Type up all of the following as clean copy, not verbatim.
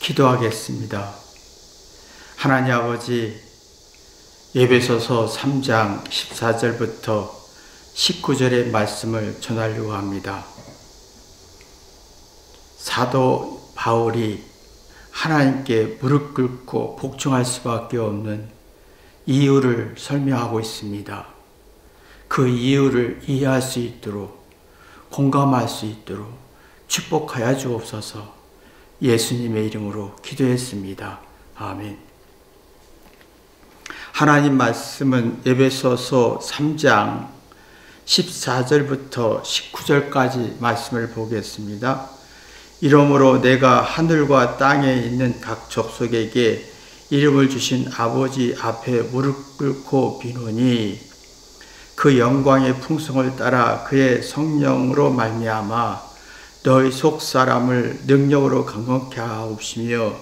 기도하겠습니다. 하나님 아버지, 에베소서 3장 14절부터 19절의 말씀을 전하려고 합니다. 사도 바울이 하나님께 무릎 꿇고 복종할 수밖에 없는 이유를 설명하고 있습니다. 그 이유를 이해할 수 있도록, 공감할 수 있도록 축복하여 주옵소서. 예수님의 이름으로 기도했습니다. 아멘. 하나님 말씀은 에베소서 3장 14절부터 19절까지 말씀을 보겠습니다. 이러므로 내가 하늘과 땅에 있는 각 족속에게 이름을 주신 아버지 앞에 무릎 꿇고 비노니 그 영광의 풍성을 따라 그의 성령으로 말미암아 너희 속 사람을 능력으로 강건케 하옵시며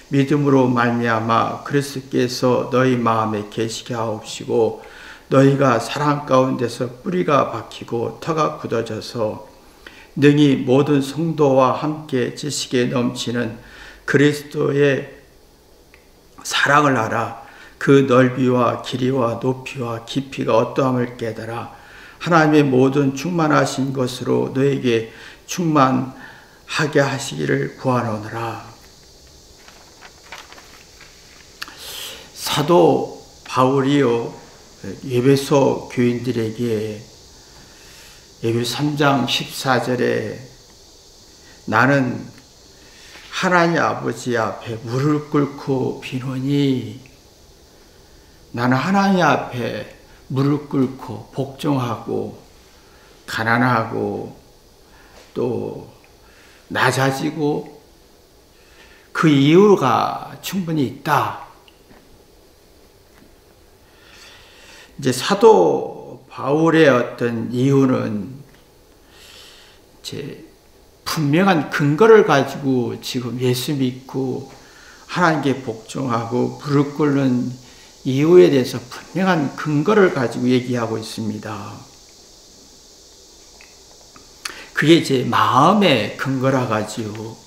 믿음으로 말미암아 그리스도께서 너희 마음에 계시게 하옵시고 너희가 사랑 가운데서 뿌리가 박히고 터가 굳어져서 능히 모든 성도와 함께 지식에 넘치는 그리스도의 사랑을 알아 그 넓이와 길이와 높이와 깊이가 어떠함을 깨달아 하나님의 모든 충만하신 것으로 너에게 충만하게 하시기를 구하노라. 사도 바울이요, 에베소 교인들에게 에베소 3장 14절에 나는 하나님 아버지 앞에 무릎 꿇고 비노니, 나는 하나님 앞에 무릎 꿇고 복종하고 가난하고 또 낮아지고 그 이유가 충분히 있다. 이제 사도 바울의 어떤 이유는 이제 분명한 근거를 가지고 지금 예수 믿고 하나님께 복종하고 무릎 꿇는 이유에 대해서 분명한 근거를 가지고 얘기하고 있습니다. 그게 제 마음의 근거라 가지고,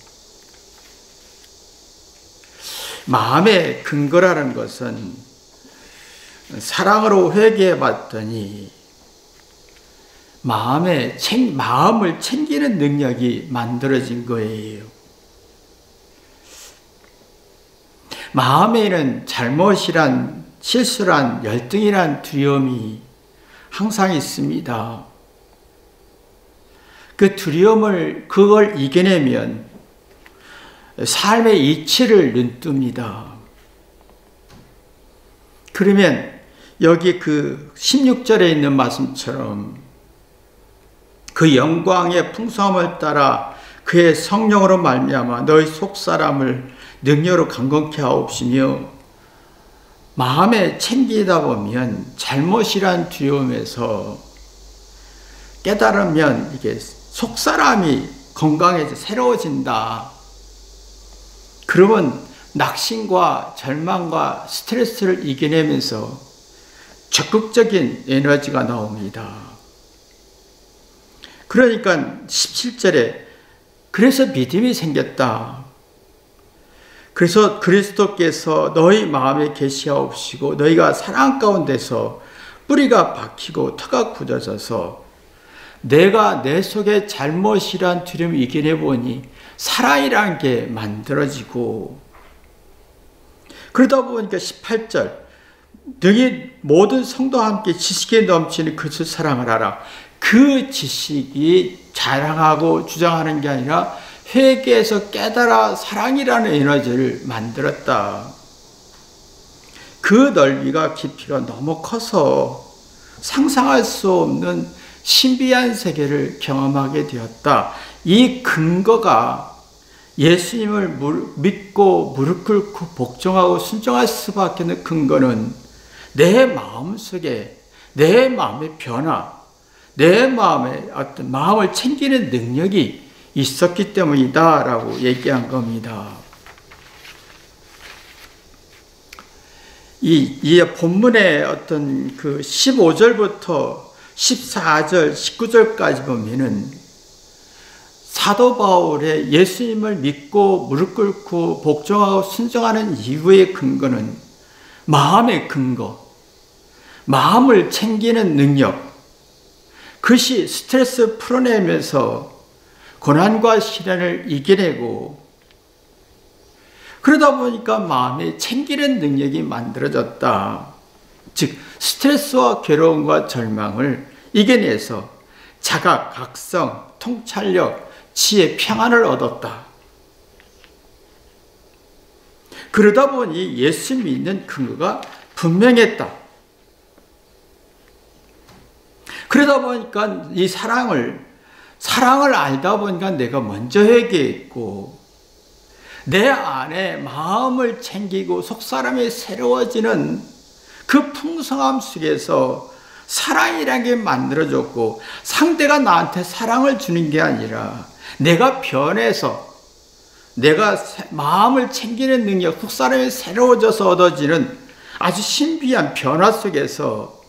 마음의 근거라는 것은 사랑으로 회개해 봤더니 마음을 챙기는 능력이 만들어진 거예요. 마음에는 잘못이란, 실수란, 열등이란 두려움이 항상 있습니다. 그 두려움을, 그걸 이겨내면 삶의 이치를 눈뜹니다. 그러면 여기 그 16절에 있는 말씀처럼 그 영광의 풍성함을 따라 그의 성령으로 말미암아 너희 속 사람을 능력으로 강건케 하옵시며, 마음에 챙기다 보면 잘못이란 두려움에서 깨달으면 이게 속 사람이 건강해져 새로워진다. 그러면 낙심과 절망과 스트레스를 이겨내면서 적극적인 에너지가 나옵니다. 그러니까 17절에 그래서 믿음이 생겼다. 그래서 그리스도께서 너희 마음에 계시하옵시고 너희가 사랑 가운데서 뿌리가 박히고 터가 굳어져서 내가 내 속에 잘못이란 두려움을 이겨내보니 사랑이란 게 만들어지고, 그러다 보니까 18절 능히 모든 성도와 함께 지식에 넘치는 그리스도 사랑을 알아. 그 지식이 자랑하고 주장하는 게 아니라 회개해서 깨달아 사랑이라는 에너지를 만들었다. 그 넓이가 깊이가 너무 커서 상상할 수 없는 신비한 세계를 경험하게 되었다. 이 근거가 예수님을 믿고 무릎 꿇고 복종하고 순종할 수밖에 없는 근거는 내 마음속에, 내 마음의 변화, 내 마음의 어떤 마음을 챙기는 능력이 있었기 때문이다라고 얘기한 겁니다. 이 본문의 어떤 그 15절부터 14절, 19절까지 보면은 사도 바울의 예수님을 믿고 무릎 꿇고 복종하고 순종하는 이유의 근거는 마음의 근거, 마음을 챙기는 능력, 그것이 스트레스 풀어내면서 고난과 시련을 이겨내고 그러다 보니까 마음에 챙기는 능력이 만들어졌다. 즉 스트레스와 괴로움과 절망을 이겨내서 자각, 각성, 통찰력, 지혜, 평안을 얻었다. 그러다 보니 예수 믿는 근거가 분명했다. 그러다 보니까 이 사랑을 알다 보니까 내가 먼저 회개했고 내 안에 마음을 챙기고 속사람이 새로워지는 그 풍성함 속에서 사랑이라는 게 만들어졌고 상대가 나한테 사랑을 주는 게 아니라 내가 변해서 내가 마음을 챙기는 능력, 속사람이 새로워져서 얻어지는 아주 신비한 변화 속에서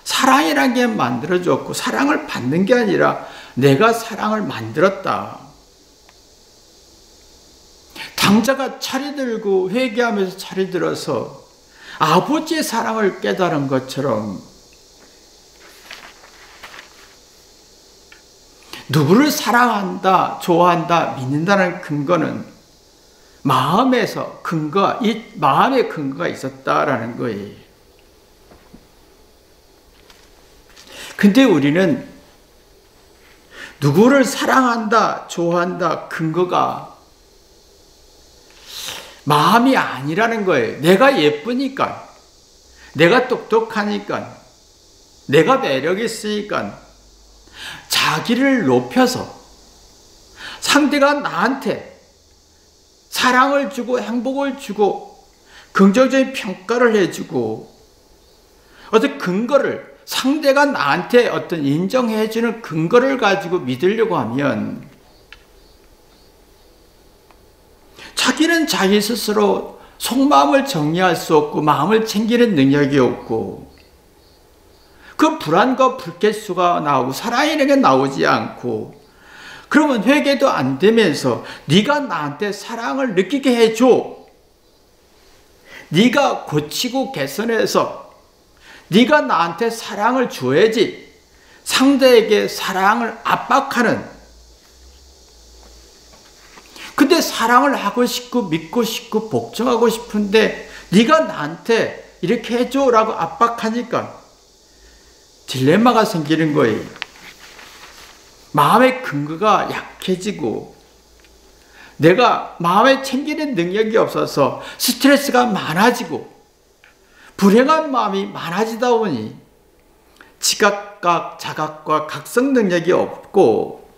사랑이라는 게 만들어졌고 사랑을 받는 게 아니라 내가 사랑을 만들었다. 당자가 차례 들고 회개하면서 차례 들어서 아버지의 사랑을 깨달은 것처럼 누구를 사랑한다, 좋아한다, 믿는다는 근거는 마음에서 이 마음의 근거가 있었다라는 거예요. 근데 우리는 누구를 사랑한다, 좋아한다, 근거가 마음이 아니라는 거예요. 내가 예쁘니까, 내가 똑똑하니까, 내가 매력 있으니까, 자기를 높여서 상대가 나한테 사랑을 주고 행복을 주고 긍정적인 평가를 해주고 어떤 근거를 상대가 나한테 어떤 인정해주는 근거를 가지고 믿으려고 하면 자기는 자기 스스로 속마음을 정리할 수 없고 마음을 챙기는 능력이 없고 그 불안과 불쾌수가 나오고 사랑이라는 게 나오지 않고 그러면 회개도 안 되면서 네가 나한테 사랑을 느끼게 해줘. 네가 고치고 개선해서 네가 나한테 사랑을 줘야지. 상대에게 사랑을 압박하는. 근데 사랑을 하고 싶고 믿고 싶고 복종하고 싶은데 네가 나한테 이렇게 해줘라고 압박하니까 딜레마가 생기는 거예요. 마음의 근거가 약해지고 내가 마음에 챙기는 능력이 없어서 스트레스가 많아지고 불행한 마음이 많아지다 보니 지각과 자각과 각성 능력이 없고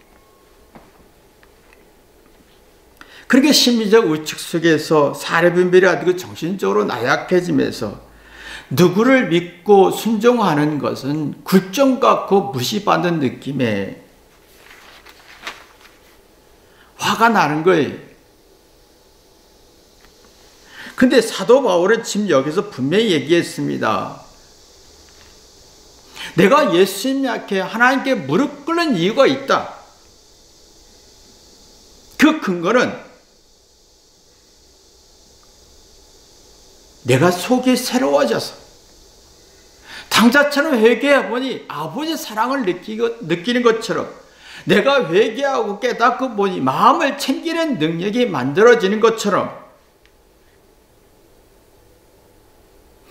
그렇게 심리적 우측 속에서 사례분별이 안 되고 정신적으로 나약해지면서 누구를 믿고 순종하는 것은 굴종 같고 무시받는 느낌에 화가 나는 거예요. 근데 사도 바울은 지금 여기서 분명히 얘기했습니다. 내가 예수님께 하나님께 무릎 꿇는 이유가 있다. 그 근거는 내가 속이 새로워져서 당자처럼 회개해 보니 아버지의 사랑을 느끼는 것처럼 내가 회개하고 깨닫고 보니 마음을 챙기는 능력이 만들어지는 것처럼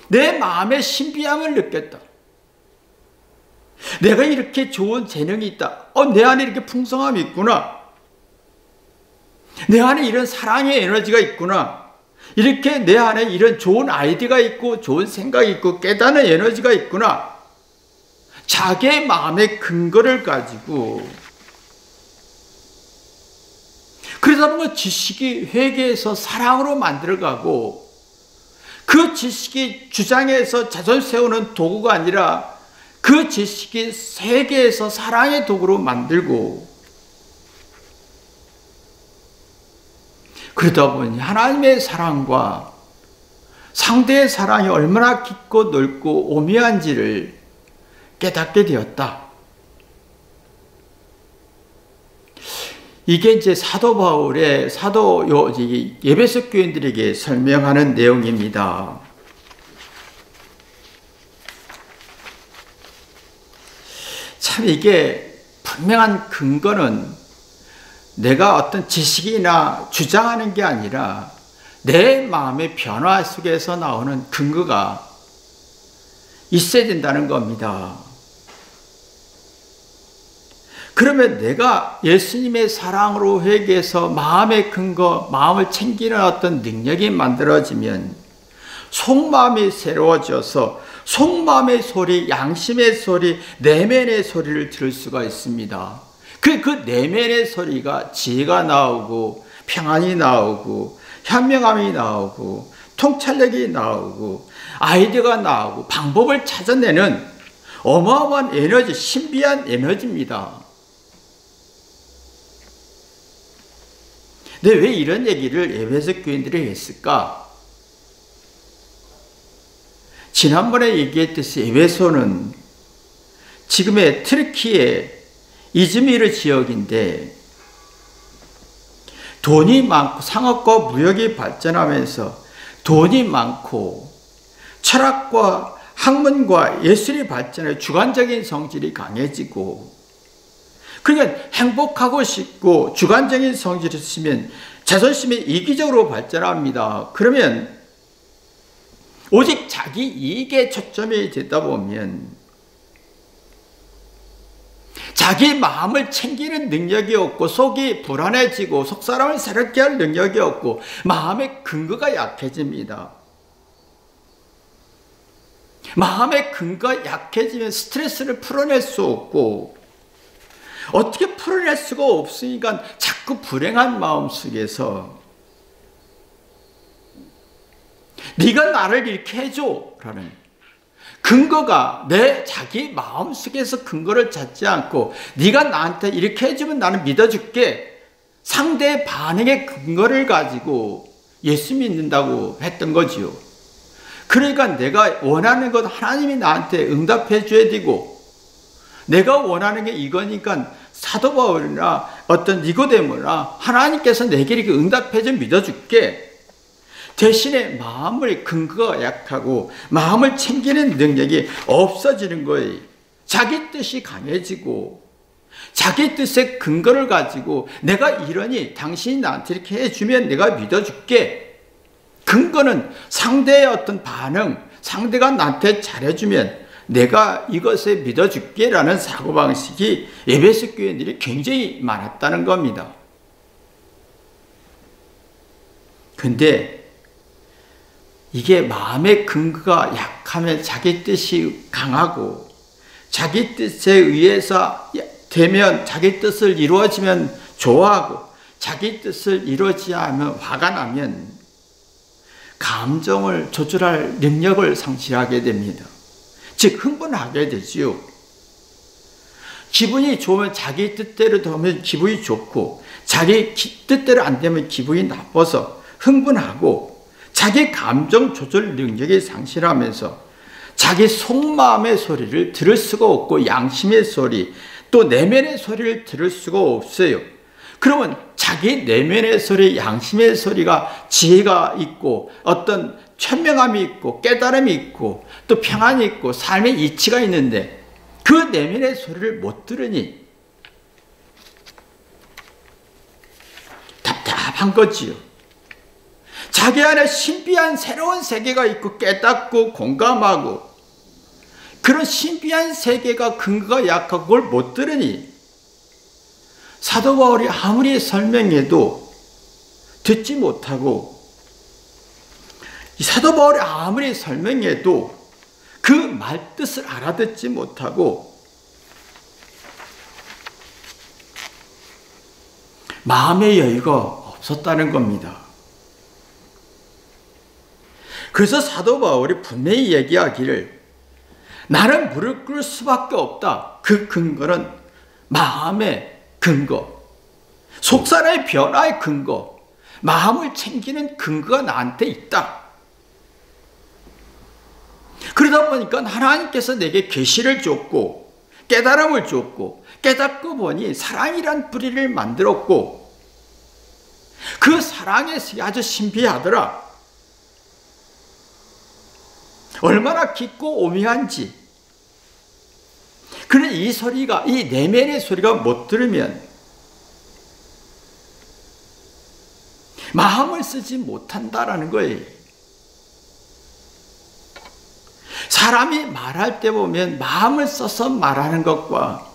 내 마음의 신비함을 느꼈다. 내가 이렇게 좋은 재능이 있다. 내 안에 이렇게 풍성함이 있구나. 내 안에 이런 사랑의 에너지가 있구나. 이렇게 내 안에 이런 좋은 아이디어가 있고 좋은 생각이 있고 깨닫는 에너지가 있구나. 자기의 마음의 근거를 가지고 그러다 보면 지식이 회개에서 사랑으로 만들어가고 그 지식이 주장에서 자존 세우는 도구가 아니라 그 지식이 세계에서 사랑의 도구로 만들고 그러다 보니 하나님의 사랑과 상대의 사랑이 얼마나 깊고 넓고 오묘한지를 깨닫게 되었다. 이게 이제 사도 바울의 에베소 교인들에게 설명하는 내용입니다. 참 이게 분명한 근거는 내가 어떤 지식이나 주장하는 게 아니라 내 마음의 변화 속에서 나오는 근거가 있어야 된다는 겁니다. 그러면 내가 예수님의 사랑으로 회개해서 마음의 근거, 마음을 챙기는 어떤 능력이 만들어지면 속마음이 새로워져서 속마음의 소리, 양심의 소리, 내면의 소리를 들을 수가 있습니다. 그 내면의 소리가 지혜가 나오고 평안이 나오고 현명함이 나오고 통찰력이 나오고 아이디어가 나오고 방법을 찾아내는 어마어마한 에너지, 신비한 에너지입니다. 근데 왜 이런 얘기를 에베소 교인들이 했을까? 지난번에 얘기했듯이 에베소는 지금의 트르키의 이즈미르 지역인데 돈이 많고 상업과 무역이 발전하면서 돈이 많고 철학과 학문과 예술이 발전해 주관적인 성질이 강해지고, 그러니까 행복하고 싶고 주관적인 성질이 있으면 자존심이 이기적으로 발전합니다. 그러면 오직 자기 이익에 초점이 되다 보면 자기 마음을 챙기는 능력이 없고 속이 불안해지고 속사람을 새롭게 할 능력이 없고 마음의 근거가 약해집니다. 마음의 근거가 약해지면 스트레스를 풀어낼 수 없고, 어떻게 풀어낼 수가 없으니까 자꾸 불행한 마음 속에서 네가 나를 이렇게 해줘 라는 근거가 내 자기 마음속에서 근거를 찾지 않고 네가 나한테 이렇게 해주면 나는 믿어줄게, 상대의 반응의 근거를 가지고 예수 믿는다고 했던 거지요. 그러니까 내가 원하는 것 하나님이 나한테 응답해 줘야 되고, 내가 원하는 게 이거니까 사도 바울이나 어떤 니고데모나 하나님께서 내게 이렇게 응답해 줘 믿어줄게. 대신에 마음의 근거가 약하고 마음을 챙기는 능력이 없어지는 거예요. 자기 뜻이 강해지고 자기 뜻의 근거를 가지고 내가 이러니 당신이 나한테 이렇게 해주면 내가 믿어줄게. 근거는 상대의 어떤 반응, 상대가 나한테 잘해주면 내가 이것에 믿어줄게 라는 사고방식이 에베소 교인들이 굉장히 많았다는 겁니다. 근데 이게 마음의 근거가 약하면 자기 뜻이 강하고 자기 뜻에 의해서 되면 자기 뜻을 이루어지면 좋아하고 자기 뜻을 이루어지지 않으면 화가 나면 감정을 조절할 능력을 상실하게 됩니다. 즉 흥분하게 되지요. 기분이 좋으면 자기 뜻대로 되면 기분이 좋고 자기 뜻대로 안 되면 기분이 나빠서 흥분하고 자기 감정 조절 능력이 상실하면서 자기 속마음의 소리를 들을 수가 없고 양심의 소리 또 내면의 소리를 들을 수가 없어요. 그러면 자기 내면의 소리, 양심의 소리가 지혜가 있고 어떤 현명함이 있고 깨달음이 있고 또 평안이 있고 삶의 이치가 있는데 그 내면의 소리를 못 들으니 답답한 거지요. 자기 안에 신비한 새로운 세계가 있고 깨닫고 공감하고 그런 신비한 세계가 근거가 약하고 그걸 못 들으니 사도 바울이 아무리 설명해도 듣지 못하고 사도 바울이 아무리 설명해도 그 말뜻을 알아듣지 못하고 마음의 여유가 없었다는 겁니다. 그래서 사도 바울이 분명히 얘기하기를 나는 무릎 꿇을 수밖에 없다. 그 근거는 마음의 근거, 속사람의 변화의 근거, 마음을 챙기는 근거가 나한테 있다. 그러다 보니까 하나님께서 내게 계시를 줬고 깨달음을 주었고, 깨닫고 보니 사랑이란 뿌리를 만들었고, 그 사랑의 색이 아주 신비하더라. 얼마나 깊고 오묘한지. 그런데 이 소리가, 이 내면의 소리가 못 들으면 마음을 쓰지 못한다라는 거예요. 사람이 말할 때 보면 마음을 써서 말하는 것과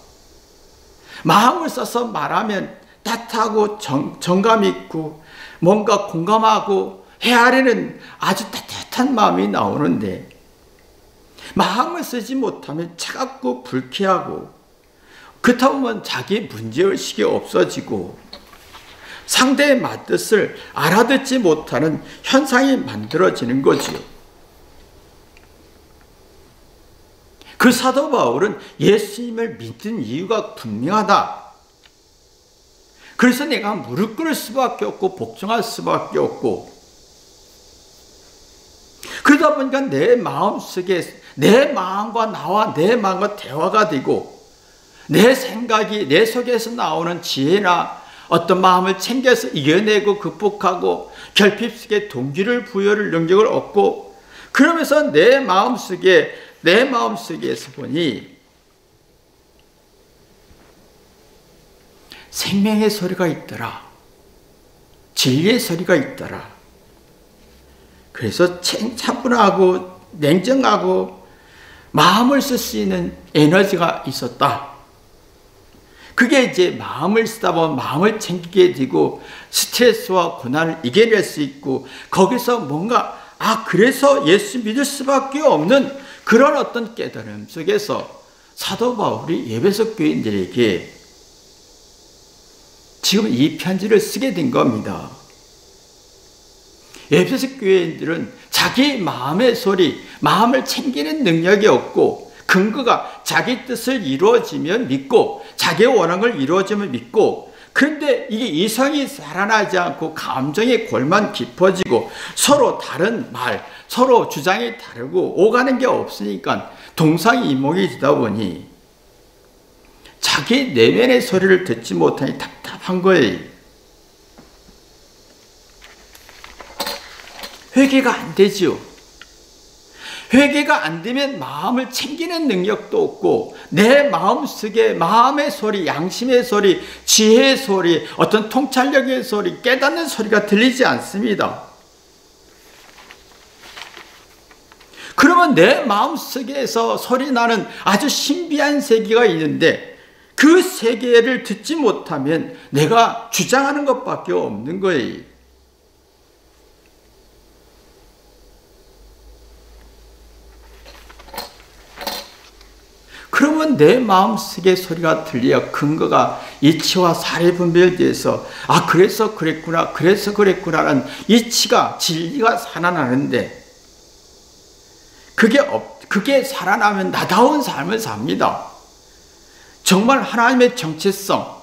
마음을 써서 말하면 따뜻하고 정감 있고 뭔가 공감하고 헤아리는 아주 따뜻한 마음이 나오는데, 마음을 쓰지 못하면 차갑고 불쾌하고, 그렇다 보면 자기 문제의식이 없어지고 상대의 말뜻을 알아듣지 못하는 현상이 만들어지는 거지요. 그 사도 바울은 예수님을 믿는 이유가 분명하다. 그래서 내가 무릎 꿇을 수밖에 없고 복종할 수밖에 없고, 그러다 보니까 내 마음속에 내 마음과 나와 내 마음과 대화가 되고, 내 생각이 내 속에서 나오는 지혜나 어떤 마음을 챙겨서 이겨내고 극복하고 결핍 속에 동기를 부여를 능력을 얻고, 그러면서 내 마음속에서 보니 생명의 소리가 있더라. 진리의 소리가 있더라. 그래서 차분하고 냉정하고 마음을 쓸 수 있는 에너지가 있었다. 그게 이제 마음을 쓰다 보면 마음을 챙기게 되고 스트레스와 고난을 이겨낼 수 있고, 거기서 뭔가 그래서 예수 믿을 수밖에 없는 그런 어떤 깨달음 속에서 사도 바울이 에베소 교인들에게 지금 이 편지를 쓰게 된 겁니다. 에베소 교인들은 자기 마음의 소리, 마음을 챙기는 능력이 없고, 근거가 자기 뜻을 이루어지면 믿고 자기의 원함을 이루어지면 믿고, 그런데 이게 이성이 살아나지 않고 감정의 골만 깊어지고 서로 다른 말, 서로 주장이 다르고 오가는 게 없으니까 동상이몽이 되다 보니 자기 내면의 소리를 듣지 못하니 답답한 거예요. 회개가 안 되죠. 회개가 안 되면 마음을 챙기는 능력도 없고, 내 마음속에 마음의 소리, 양심의 소리, 지혜의 소리, 어떤 통찰력의 소리, 깨닫는 소리가 들리지 않습니다. 그러면 내 마음속에서 소리나는 아주 신비한 세계가 있는데, 그 세계를 듣지 못하면 내가 주장하는 것밖에 없는 거예요. 그러면 내 마음속에 소리가 들려야 근거가 이치와 사례 분별돼서 그래서 그랬구나, 그래서 그랬구나라는 이치가, 진리가 살아나는데, 그게 살아나면 나다운 삶을 삽니다. 정말 하나님의 정체성,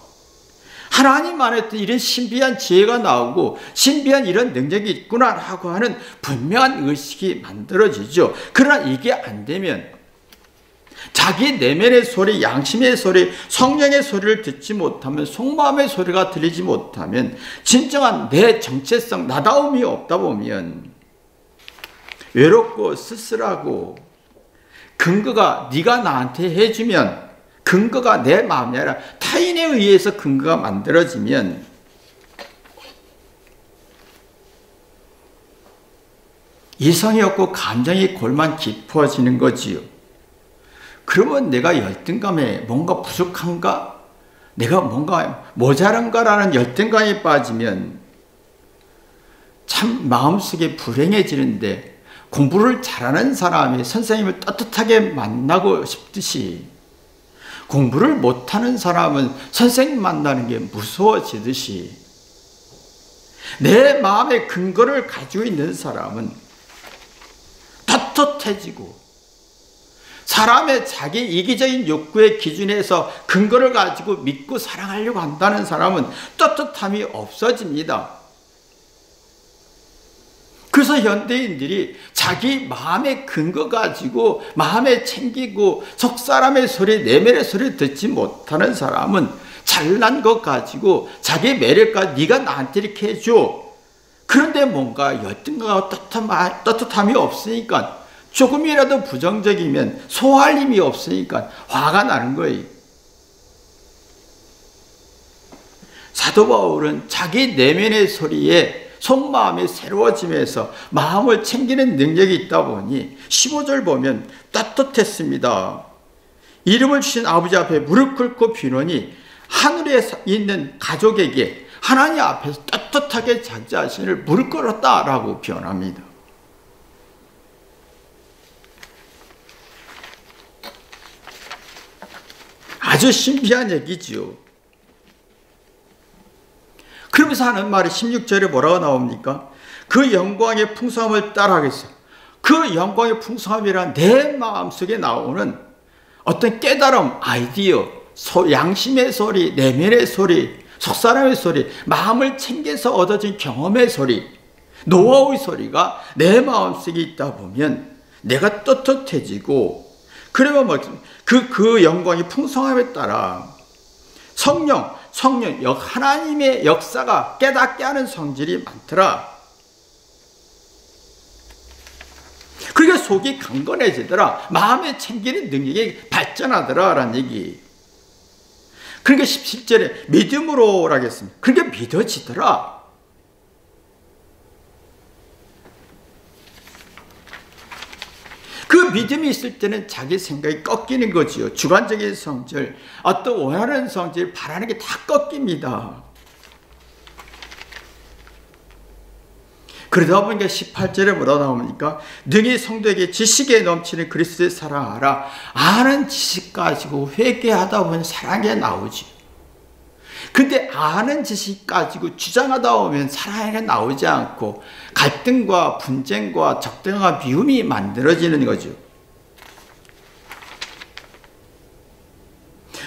하나님 안에 이런 신비한 지혜가 나오고 신비한 이런 능력이 있구나라고 하는 분명한 의식이 만들어지죠. 그러나 이게 안 되면 자기 내면의 소리, 양심의 소리, 성령의 소리를 듣지 못하면, 속마음의 소리가 들리지 못하면, 진정한 내 정체성, 나다움이 없다 보면 외롭고 쓸쓸하고, 근거가 네가 나한테 해주면, 근거가 내 마음이 아니라 타인에 의해서 근거가 만들어지면 이성이 없고 감정이 골만 깊어지는 거지요. 그러면 내가 열등감에 뭔가 부족한가? 내가 뭔가 모자란가라는 열등감에 빠지면 참 마음속에 불행해지는데, 공부를 잘하는 사람이 선생님을 따뜻하게 만나고 싶듯이 공부를 못하는 사람은 선생님 만나는 게 무서워지듯이, 내 마음의 근거를 가지고 있는 사람은 떳떳해지고, 사람의 자기 이기적인 욕구의 기준에서 근거를 가지고 믿고 사랑하려고 한다는 사람은 떳떳함이 없어집니다. 그래서 현대인들이 자기 마음의 근거 가지고 마음에 챙기고 속사람의 소리, 내면의 소리 듣지 못하는 사람은 잘난 것 가지고 자기 매력과 네가 나한테 이렇게 해줘. 그런데 뭔가 열등과 떳떳함이 없으니까, 조금이라도 부정적이면 소화할 힘이 없으니까 화가 나는 거예요. 사도 바울은 자기 내면의 소리에 속마음이 새로워지면서 마음을 챙기는 능력이 있다 보니 15절 보면 떳떳했습니다. 이름을 주신 아버지 앞에 무릎 꿇고 비노니 하늘에 있는 가족에게 하나님 앞에서 떳떳하게 자기 자신을 무릎 꿇었다라고 표현합니다. 아주 신비한 얘기지요. 그러면서 하는 말이 16절에 뭐라고 나옵니까? 그 영광의 풍성함을 따라하겠어. 그 영광의 풍성함이란 내 마음속에 나오는 어떤 깨달음, 아이디어, 양심의 소리, 내면의 소리, 속사람의 소리, 마음을 챙겨서 얻어진 경험의 소리, 노하우의 소리가 내 마음속에 있다 보면 내가 떳떳해지고, 그러면 그 영광의 풍성함에 따라 성령, 하나님의 역사가 깨닫게 하는 성질이 많더라. 그러니까 속이 강건해지더라. 마음에 챙기는 능력이 발전하더라 라는 얘기. 그러니까 17절에 믿음으로 라겠습니다. 그러니까 믿어지더라. 그 믿음이 있을 때는 자기 생각이 꺾이는 거지요. 주관적인 성질, 어떤 원하는 성질, 바라는 게 다 꺾입니다. 그러다 보니까 18절에 뭐라고 나옵니까? 능히 성도에게 지식에 넘치는 그리스도의 사랑하라. 아는 지식 가지고 회개하다 보면 사랑이 나오지. 근데 아는 지식 가지고 주장하다 보면 사랑이 나오지 않고 갈등과 분쟁과 적대와 미움이 만들어지는 거죠.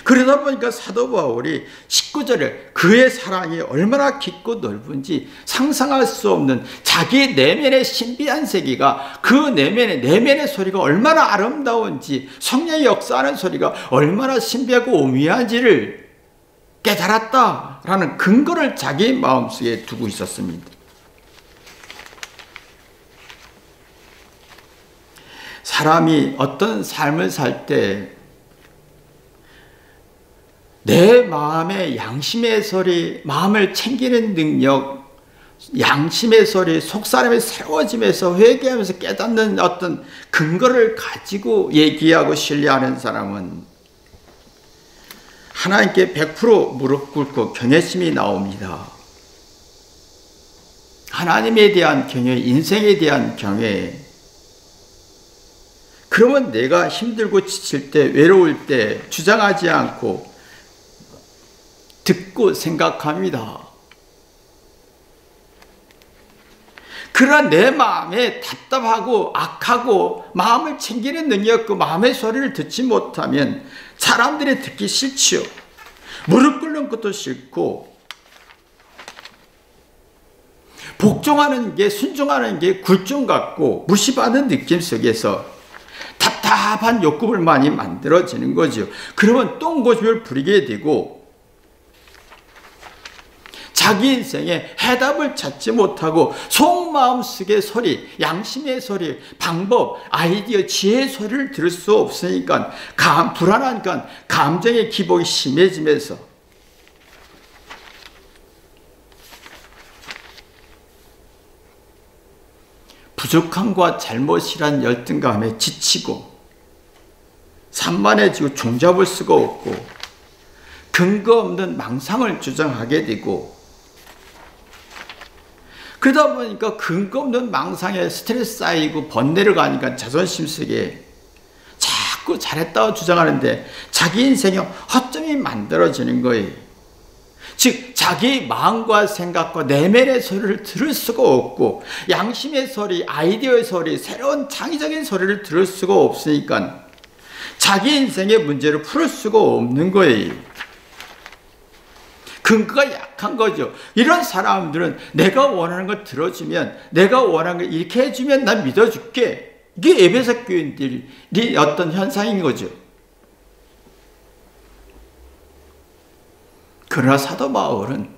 그러다 보니까 사도 바울이 19절에 그의 사랑이 얼마나 깊고 넓은지 상상할 수 없는 자기 내면의 신비한 세계가, 그 내면의 소리가 얼마나 아름다운지, 성령의 역사하는 소리가 얼마나 신비하고 오묘한지를 깨달았다라는 근거를 자기 마음속에 두고 있었습니다. 사람이 어떤 삶을 살 때 내 마음의 양심의 소리, 마음을 챙기는 능력, 양심의 소리, 속사람이 새로워지면서 회개하면서 깨닫는 어떤 근거를 가지고 얘기하고 신뢰하는 사람은 하나님께 100% 무릎 꿇고 경외심이 나옵니다. 하나님에 대한 경외, 인생에 대한 경외. 그러면 내가 힘들고 지칠 때, 외로울 때 주장하지 않고 듣고 생각합니다. 그러나 내 마음에 답답하고 악하고 마음을 챙기는 능력이 없고 마음의 소리를 듣지 못하면 사람들이 듣기 싫지요. 무릎 꿇는 것도 싫고, 복종하는 게, 순종하는 게 굴종 같고 무시받는 느낌 속에서 답답한 욕구불만이 만들어지는 거죠. 그러면 똥고집을 부리게 되고 자기 인생에 해답을 찾지 못하고 속마음 속의 소리, 양심의 소리, 방법, 아이디어, 지혜의 소리를 들을 수 없으니까 불안한 감정의 기복이 심해지면서 부족함과 잘못이란 열등감에 지치고 산만해지고 종잡을 수가 없고 근거 없는 망상을 주장하게 되고, 그러다 보니까 근거 없는 망상에 스트레스 쌓이고 번뇌를 가니까 자존심 속에 자꾸 잘했다고 주장하는데 자기 인생에 허점이 만들어지는 거예요. 즉 자기 마음과 생각과 내면의 소리를 들을 수가 없고 양심의 소리, 아이디어의 소리, 새로운 창의적인 소리를 들을 수가 없으니까 자기 인생의 문제를 풀을 수가 없는 거예요. 근거가 약한 거죠. 이런 사람들은 내가 원하는 걸 들어주면, 내가 원하는 걸 이렇게 해주면 난 믿어줄게. 이게 에베소 교인들이 어떤 현상인 거죠. 그러나 사도 바울은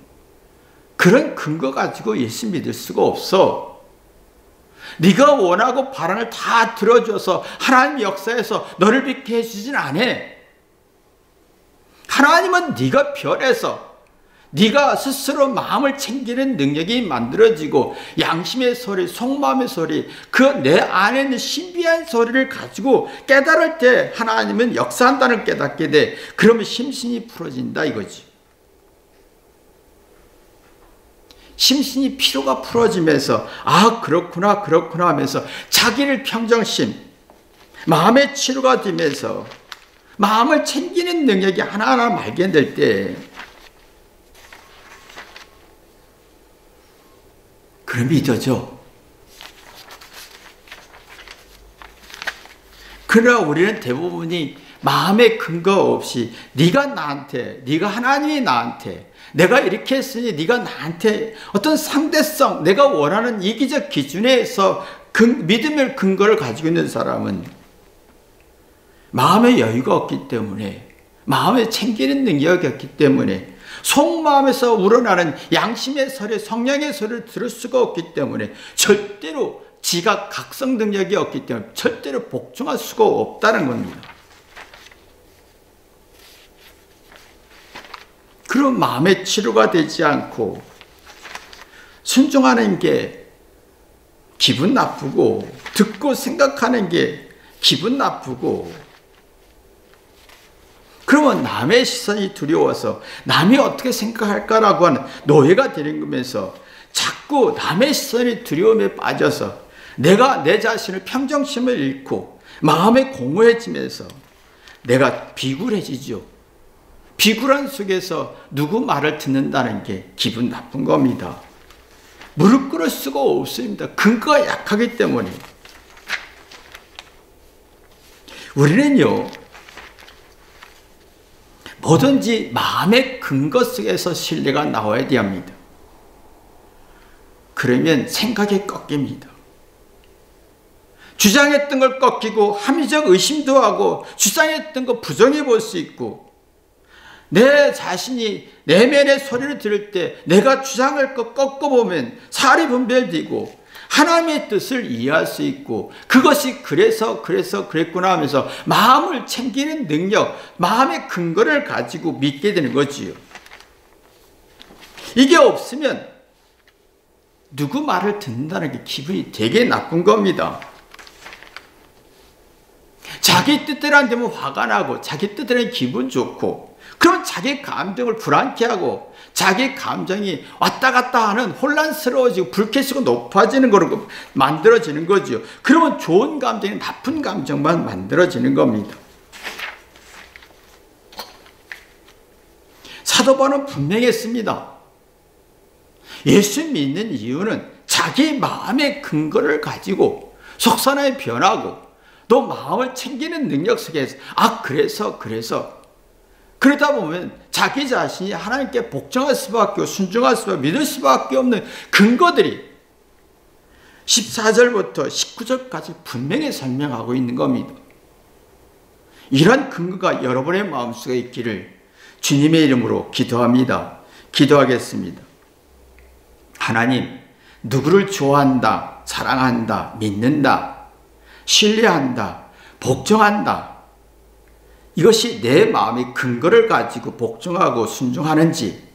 그런 근거 가지고 예수 믿을 수가 없어. 네가 원하고 바라는 걸 다 들어줘서 하나님 역사에서 너를 믿게 해주진 않아. 하나님은 네가 변해서 네가 스스로 마음을 챙기는 능력이 만들어지고 양심의 소리, 속마음의 소리, 그 내 안에 있는 신비한 소리를 가지고 깨달을 때 하나님은 역사한다는 걸 깨닫게 돼. 그러면 심신이 풀어진다 이거지. 심신이 피로가 풀어지면서 아 그렇구나 그렇구나 하면서 자기를 평정심, 마음의 치료가 되면서 마음을 챙기는 능력이 하나하나 발견될 때 그럼 믿어져. 그러나 우리는 대부분이 마음의 근거 없이 네가 나한테, 네가 하나님이 나한테, 내가 이렇게 했으니 네가 나한테 어떤 상대성, 내가 원하는 이기적 기준에서 믿음의 근거를 가지고 있는 사람은 마음의 여유가 없기 때문에, 마음에 챙기는 능력이 없기 때문에, 속마음에서 우러나는 양심의 소리, 성령의 소리를 들을 수가 없기 때문에 절대로 지각 각성 능력이 없기 때문에 절대로 복종할 수가 없다는 겁니다. 그런 마음의 치료가 되지 않고 순종하는 게 기분 나쁘고 듣고 생각하는 게 기분 나쁘고 그러면 남의 시선이 두려워서 남이 어떻게 생각할까라고 하는 노예가 되는 거면서 자꾸 남의 시선이 두려움에 빠져서 내가 내 자신을 평정심을 잃고 마음에 공허해지면서 내가 비굴해지죠. 비굴한 속에서 누구 말을 듣는다는 게 기분 나쁜 겁니다. 무릎 꿇을 수가 없습니다. 근거가 약하기 때문에. 우리는요, 뭐든지 마음의 근거 속에서 신뢰가 나와야 합니다. 그러면 생각이 꺾입니다. 주장했던 걸 꺾이고 합리적 의심도 하고 주장했던 거 부정해 볼 수 있고 내 자신이 내면의 소리를 들을 때 내가 주장할 것 꺾어보면 사리 분별되고 하나님의 뜻을 이해할 수 있고 그것이 그래서 그랬구나 하면서 마음을 챙기는 능력, 마음의 근거를 가지고 믿게 되는 거지요. 이게 없으면 누구 말을 듣는다는 게 기분이 되게 나쁜 겁니다. 자기 뜻대로 안 되면 화가 나고 자기 뜻대로 기분 좋고 그럼 자기 감정을 불안케 하고 자기 감정이 왔다 갔다 하는 혼란스러워지고 불쾌수가 높아지는 거로 만들어지는 거죠. 그러면 좋은 감정이 나쁜 감정만 만들어지는 겁니다. 사도 바울은 분명했습니다. 예수 믿는 이유는 자기 마음의 근거를 가지고 속사람이 변하고 또 마음을 챙기는 능력 속에서 그래서 그러다 보면 자기 자신이 하나님께 복종할 수밖에 없고 순종할 수밖에 믿을 수밖에 없는 근거들이 14절부터 19절까지 분명히 설명하고 있는 겁니다. 이런 근거가 여러분의 마음속에 있기를 주님의 이름으로 기도합니다. 기도하겠습니다. 하나님, 누구를 좋아한다, 사랑한다, 믿는다, 신뢰한다, 복종한다. 이것이 내 마음의 근거를 가지고 복종하고 순종하는지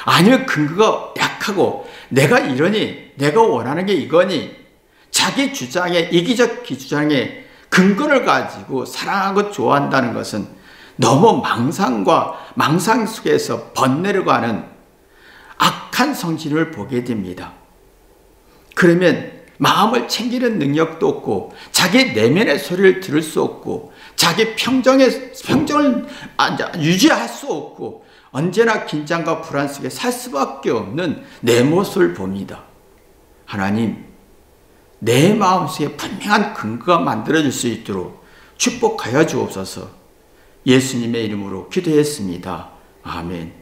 아니면 근거가 약하고 내가 이러니 내가 원하는 게 이거니 자기 주장에 이기적 주장에 근거를 가지고 사랑하고 좋아한다는 것은 너무 망상 속에서 번뇌려가는 악한 성질을 보게 됩니다. 그러면 마음을 챙기는 능력도 없고 자기 내면의 소리를 들을 수 없고 자기 평정을 유지할 수 없고 언제나 긴장과 불안 속에 살 수밖에 없는 내 모습을 봅니다. 하나님, 내 마음속에 분명한 근거가 만들어질 수 있도록 축복하여 주옵소서. 예수님의 이름으로 기도했습니다. 아멘.